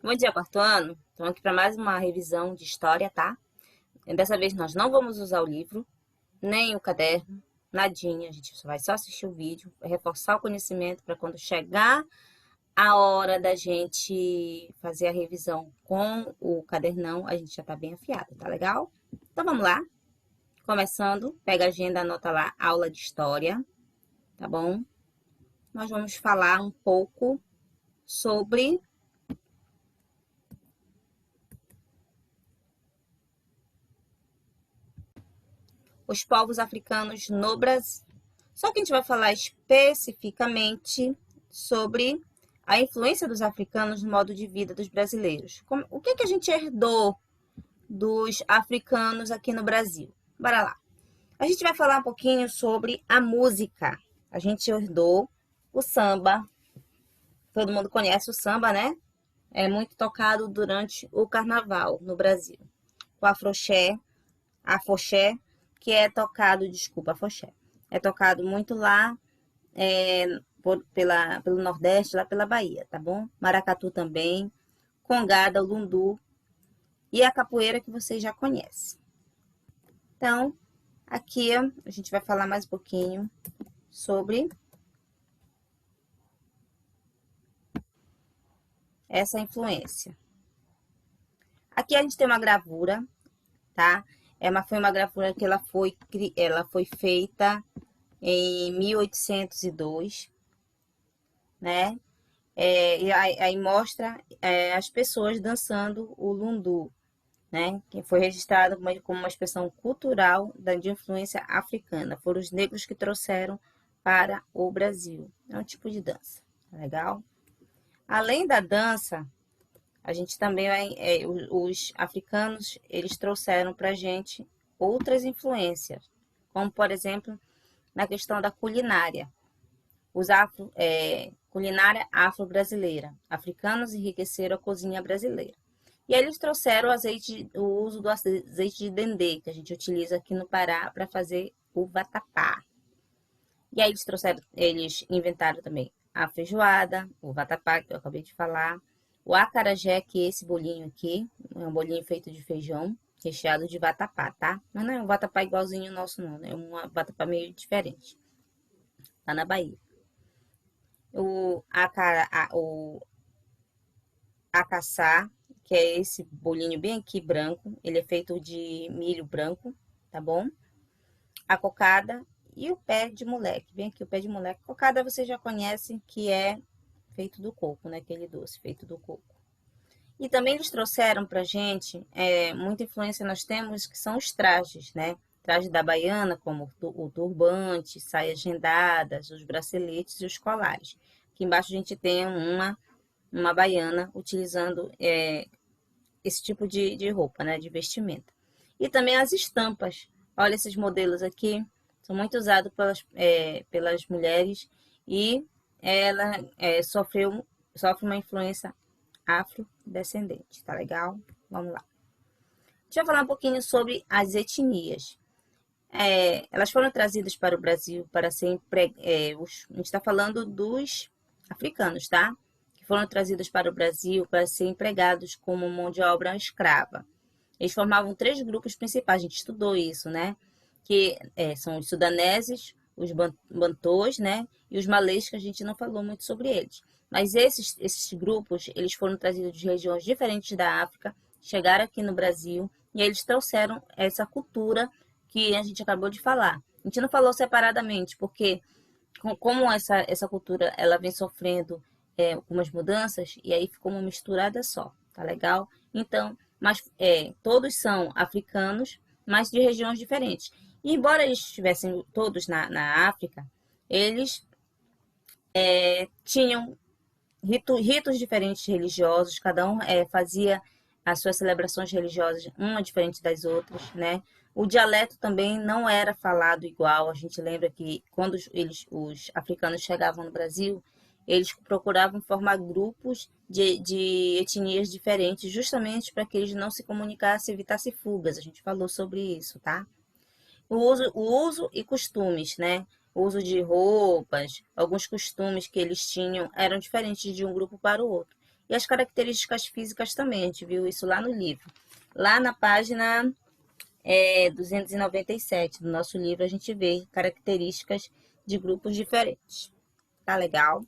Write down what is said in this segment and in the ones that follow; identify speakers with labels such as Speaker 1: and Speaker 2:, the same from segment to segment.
Speaker 1: Bom dia, quarto ano. Estamos aqui para mais uma revisão de história, tá? Dessa vez nós não vamos usar o livro, nem o caderno, nadinha. A gente vai só assistir o vídeo, vai reforçar o conhecimento para quando chegar a hora da gente fazer a revisão com o cadernão, a gente já tá bem afiado, tá legal? Então vamos lá. Começando, pega a agenda, anota lá, aula de história, tá bom? Nós vamos falar um pouco sobre os povos africanos no Brasil. Só que a gente vai falar especificamente sobre a influência dos africanos no modo de vida dos brasileiros. O que a gente herdou dos africanos aqui no Brasil? Bora lá. A gente vai falar um pouquinho sobre a música. A gente herdou o samba. Todo mundo conhece o samba, né? É muito tocado durante o carnaval no Brasil. O afoxé, que é tocado, desculpa, afoxé, é tocado muito lá pelo Nordeste, lá pela Bahia, tá bom? Maracatu também, congada, o lundu e a capoeira que vocês já conhecem. Então, aqui a gente vai falar mais um pouquinho sobre essa influência. Aqui a gente tem uma gravura, tá? Foi uma gravura que ela foi feita em 1802, né? E aí mostra as pessoas dançando o lundu, né? Que foi registrado como uma expressão cultural de influência africana. Foram os negros que trouxeram para o Brasil. É um tipo de dança, legal? Além da dança, a gente também os africanos, eles trouxeram para a gente outras influências, como por exemplo na questão da culinária. Culinária afro-brasileira. Africanos enriqueceram a cozinha brasileira. E aí eles trouxeram o uso do azeite de dendê, que a gente utiliza aqui no Pará para fazer o vatapá. E aí eles inventaram também a feijoada, o vatapá, que eu acabei de falar, o acarajé, que é esse bolinho aqui, é um bolinho feito de feijão, recheado de vatapá, tá? Mas não é um vatapá igualzinho ao nosso, não, é um vatapá meio diferente, lá na Bahia. O acaçá, que é esse bolinho bem aqui branco, ele é feito de milho branco, tá bom? A cocada e o pé de moleque, bem aqui o pé de moleque. Cocada vocês já conhecem, que é feito do coco, né? Aquele doce feito do coco. E também eles trouxeram pra gente, muita influência nós temos, que são os trajes, né? Traje da baiana, como o turbante, saias rendadas, os braceletes e os colares. Aqui embaixo a gente tem uma baiana utilizando esse tipo de roupa, né? De vestimenta. E também as estampas. Olha esses modelos aqui, são muito usados pelas mulheres e ela sofre uma influência afrodescendente, tá legal? Vamos lá. Deixa eu falar um pouquinho sobre as etnias. Elas foram trazidas para o Brasil para ser a gente está falando dos africanos, tá? Que foram trazidos para o Brasil para ser empregados como mão de obra escrava. Eles formavam três grupos principais, a gente estudou isso, né? Que são os sudaneses, os bantus, né? E os malês, que a gente não falou muito sobre eles. Mas esses grupos, eles foram trazidos de regiões diferentes da África, chegaram aqui no Brasil e eles trouxeram essa cultura que a gente acabou de falar. A gente não falou separadamente, porque como essa cultura ela vem sofrendo algumas mudanças, e aí ficou uma misturada só, tá legal? Então, mas todos são africanos, mas de regiões diferentes. E embora eles estivessem todos na África, eles tinham ritos diferentes religiosos, cada um fazia as suas celebrações religiosas, uma diferente das outras, né? O dialeto também não era falado igual. A gente lembra que quando os africanos chegavam no Brasil, eles procuravam formar grupos de etnias diferentes, justamente para que eles não se comunicassem e evitassem fugas. A gente falou sobre isso, tá? O uso e costumes, né? O uso de roupas, alguns costumes que eles tinham eram diferentes de um grupo para o outro. E as características físicas também, a gente viu isso lá no livro. Lá na página 297 do nosso livro, a gente vê características de grupos diferentes. Tá legal?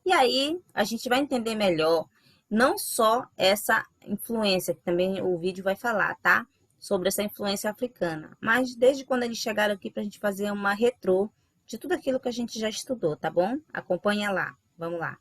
Speaker 1: E aí, a gente vai entender melhor, não só essa influência, que também o vídeo vai falar, tá? Sobre essa influência africana, mas desde quando eles chegaram aqui para a gente fazer uma retrô de tudo aquilo que a gente já estudou, tá bom? Acompanha lá, vamos lá.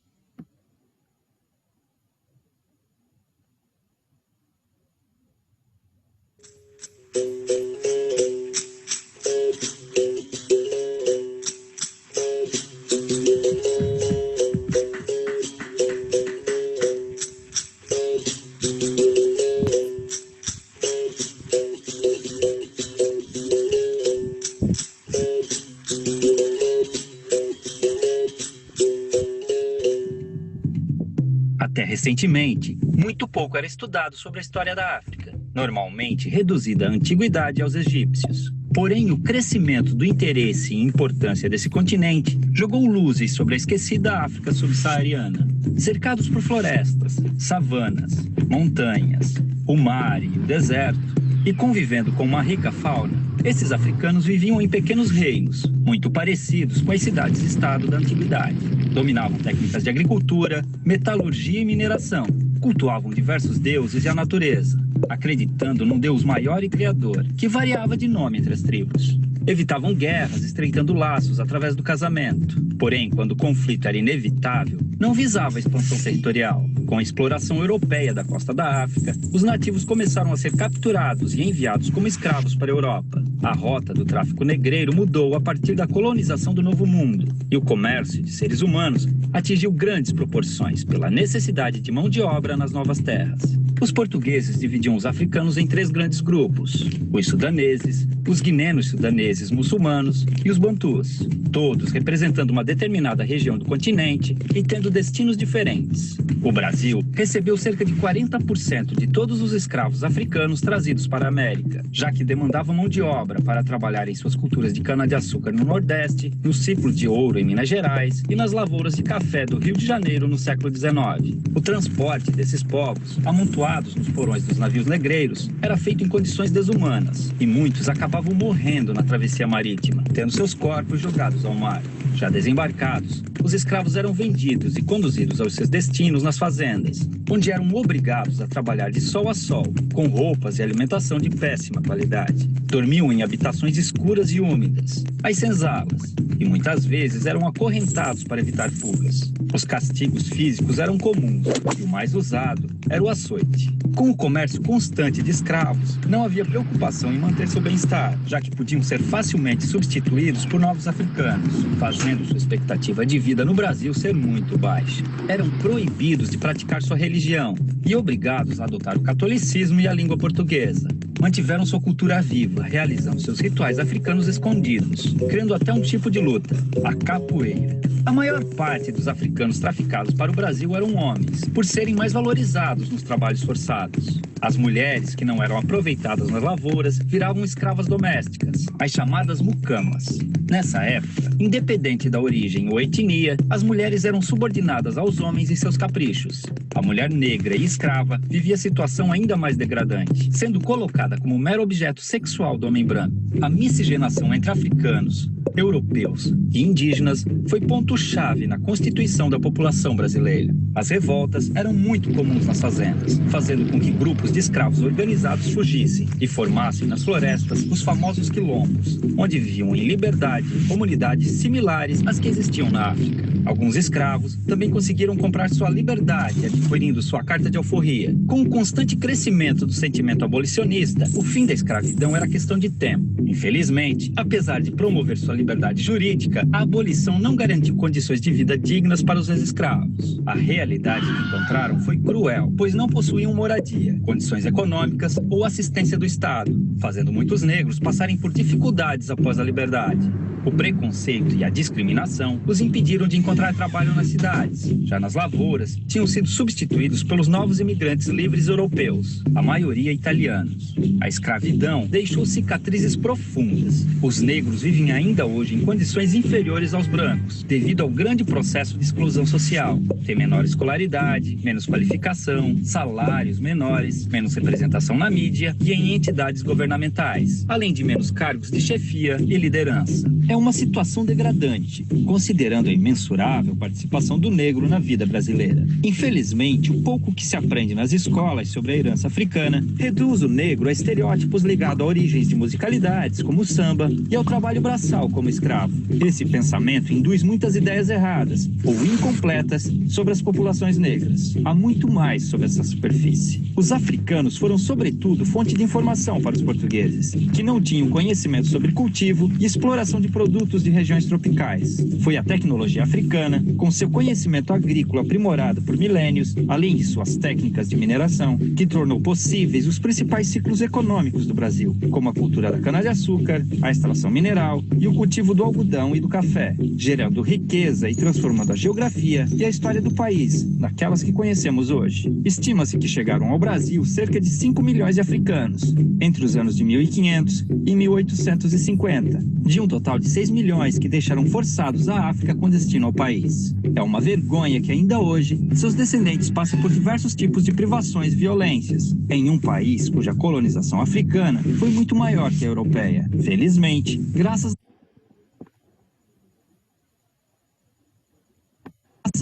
Speaker 2: Até recentemente, muito pouco era estudado sobre a história da África, normalmente reduzida à antiguidade aos egípcios. Porém, o crescimento do interesse e importância desse continente jogou luzes sobre a esquecida África subsaariana. Cercados por florestas, savanas, montanhas, o mar e o deserto, e convivendo com uma rica fauna, esses africanos viviam em pequenos reinos, muito parecidos com as cidades-estado da antiguidade. Dominavam técnicas de agricultura, metalurgia e mineração. Cultuavam diversos deuses e a natureza, acreditando num Deus maior e criador, que variava de nome entre as tribos. Evitavam guerras, estreitando laços através do casamento. Porém, quando o conflito era inevitável, não visava a expansão territorial. Com a exploração europeia da costa da África, os nativos começaram a ser capturados e enviados como escravos para a Europa. A rota do tráfico negreiro mudou a partir da colonização do Novo Mundo, e o comércio de seres humanos atingiu grandes proporções pela necessidade de mão de obra nas novas terras. Os portugueses dividiam os africanos em 3 grandes grupos: os sudaneses, os guinenos sudaneses muçulmanos e os bantus, todos representando uma determinada região do continente e tendo destinos diferentes. O Brasil recebeu cerca de 40% de todos os escravos africanos trazidos para a América, já que demandavam mão de obra para trabalhar em suas culturas de cana-de-açúcar no Nordeste, no ciclo de ouro em Minas Gerais e nas lavouras de café do Rio de Janeiro no século XIX. O transporte desses povos, amontoados nos porões dos navios negreiros, era feito em condições desumanas, e muitos acabavam morrendo na travessia marítima, tendo seus corpos jogados ao mar. Já desembarcados, os escravos eram vendidos e conduzidos aos seus destinos nas fazendas, onde eram obrigados a trabalhar de sol a sol, com roupas e alimentação de péssima qualidade. Dormiam em habitações escuras e úmidas, as senzalas, e muitas vezes eram acorrentados para evitar fugas. Os castigos físicos eram comuns, e o mais usado era o açoite. Com o comércio constante de escravos, não havia preocupação em manter seu bem-estar, já que podiam ser facilmente substituídos por novos africanos, fazendo sua expectativa de vida no Brasil ser muito baixa. Eram proibidos de praticar sua religião e obrigados a adotar o catolicismo e a língua portuguesa. Mantiveram sua cultura viva, realizando seus rituais africanos escondidos, criando até um tipo de luta, a capoeira. A maior parte dos africanos traficados para o Brasil eram homens, por serem mais valorizados nos trabalhos forçados. As mulheres, que não eram aproveitadas nas lavouras, viravam escravas domésticas, as chamadas mucamas. Nessa época, independente da origem ou etnia, as mulheres eram subordinadas aos homens e seus caprichos. A mulher negra e escrava vivia situação ainda mais degradante, sendo colocada como mero objeto sexual do homem branco. A miscigenação entre africanos, europeus e indígenas foi ponto-chave na constituição da população brasileira. As revoltas eram muito comuns nas fazendas, fazendo com que grupos de escravos organizados fugissem e formassem nas florestas os famosos quilombos, onde viviam em liberdade comunidades similares às que existiam na África. Alguns escravos também conseguiram comprar sua liberdade, adquirindo sua carta de alforria. Com o constante crescimento do sentimento abolicionista, o fim da escravidão era questão de tempo. Infelizmente, apesar de promover sua liberdade jurídica, a abolição não garantiu condições de vida dignas para os ex-escravos. A realidade que encontraram foi cruel, pois não possuíam moradia, condições econômicas ou assistência do Estado, fazendo muitos negros passarem por dificuldades após a liberdade. O preconceito e a discriminação os impediram de encontrar trabalho nas cidades. Já nas lavouras, tinham sido substituídos pelos novos imigrantes livres europeus, a maioria italianos. A escravidão deixou cicatrizes profundas. Os negros vivem ainda hoje em condições inferiores aos brancos, devido ao grande processo de exclusão social. Tem menor escolaridade, menos qualificação, salários menores, menos representação na mídia e em entidades governamentais, além de menos cargos de chefia e liderança. É uma situação degradante, considerando a imensurável participação do negro na vida brasileira. Infelizmente, o pouco que se aprende nas escolas sobre a herança africana reduz o negro a estereótipos ligados a origens de musicalidades, como o samba, e ao trabalho braçal como escravo. Esse pensamento induz muitas ideias erradas ou incompletas sobre as populações negras. Há muito mais sobre essa superfície. Os africanos foram, sobretudo, fonte de informação para os portugueses, que não tinham conhecimento sobre cultivo e exploração de produtos de regiões tropicais. Foi a tecnologia africana, com seu conhecimento agrícola aprimorado por milênios, além de suas técnicas de mineração, que tornou possíveis os principais ciclos econômicos do Brasil, como a cultura da cana-de-açúcar, a extração mineral e o cultivo do algodão e do café, gerando riqueza e transformando a geografia e a história do país, naquelas que conhecemos hoje. Estima-se que chegaram ao Brasil cerca de 5 milhões de africanos, entre os anos de 1500 e 1850, de um total de 6 milhões que deixaram forçados a África com destino ao país. É uma vergonha que ainda hoje seus descendentes passam por diversos tipos de privações e violências, em um país cuja colonização africana foi muito maior que a europeia. Felizmente, graças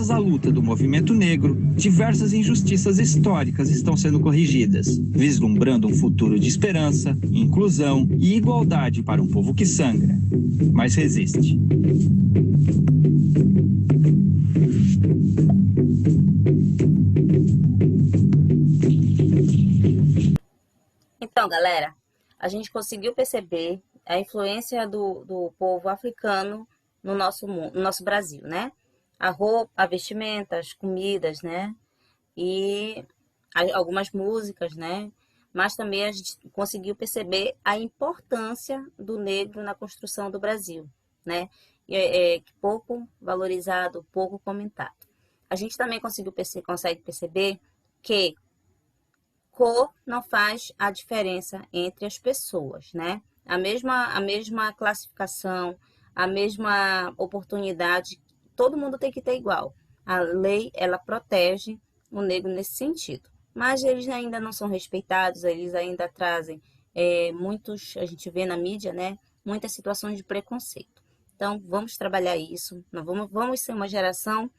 Speaker 2: à luta do movimento negro, diversas injustiças históricas estão sendo corrigidas, vislumbrando um futuro de esperança, inclusão e igualdade para um povo que sangra, mas resiste.
Speaker 1: Então, galera, a gente conseguiu perceber a influência do povo africano no nosso mundo, no nosso Brasil, né? A roupa, a vestimenta, as comidas, né? E algumas músicas, né? Mas também a gente conseguiu perceber a importância do negro na construção do Brasil, né? Pouco valorizado, pouco comentado. A gente também consegue perceber que cor não faz a diferença entre as pessoas, né? A mesma classificação, a mesma oportunidade, todo mundo tem que ter igual. A lei, ela protege o negro nesse sentido. Mas eles ainda não são respeitados, eles ainda trazem a gente vê na mídia, né? Muitas situações de preconceito. Então, vamos trabalhar isso. Nós vamos ser uma geração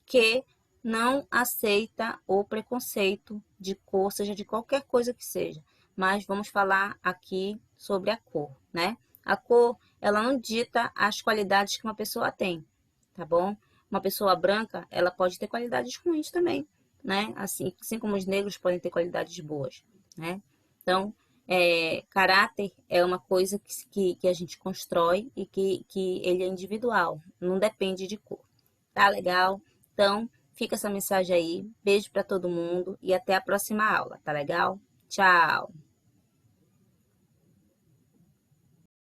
Speaker 1: que não aceita o preconceito de cor, seja de qualquer coisa que seja. Mas vamos falar aqui sobre a cor, né? A cor, ela não dita as qualidades que uma pessoa tem, tá bom? Uma pessoa branca, ela pode ter qualidades ruins também, né? Assim como os negros podem ter qualidades boas, né? Então, caráter é uma coisa que a gente constrói e que ele é individual, não depende de cor. Tá legal? Então, fica essa mensagem aí. Beijo para todo mundo e até a próxima aula, tá legal? Tchau!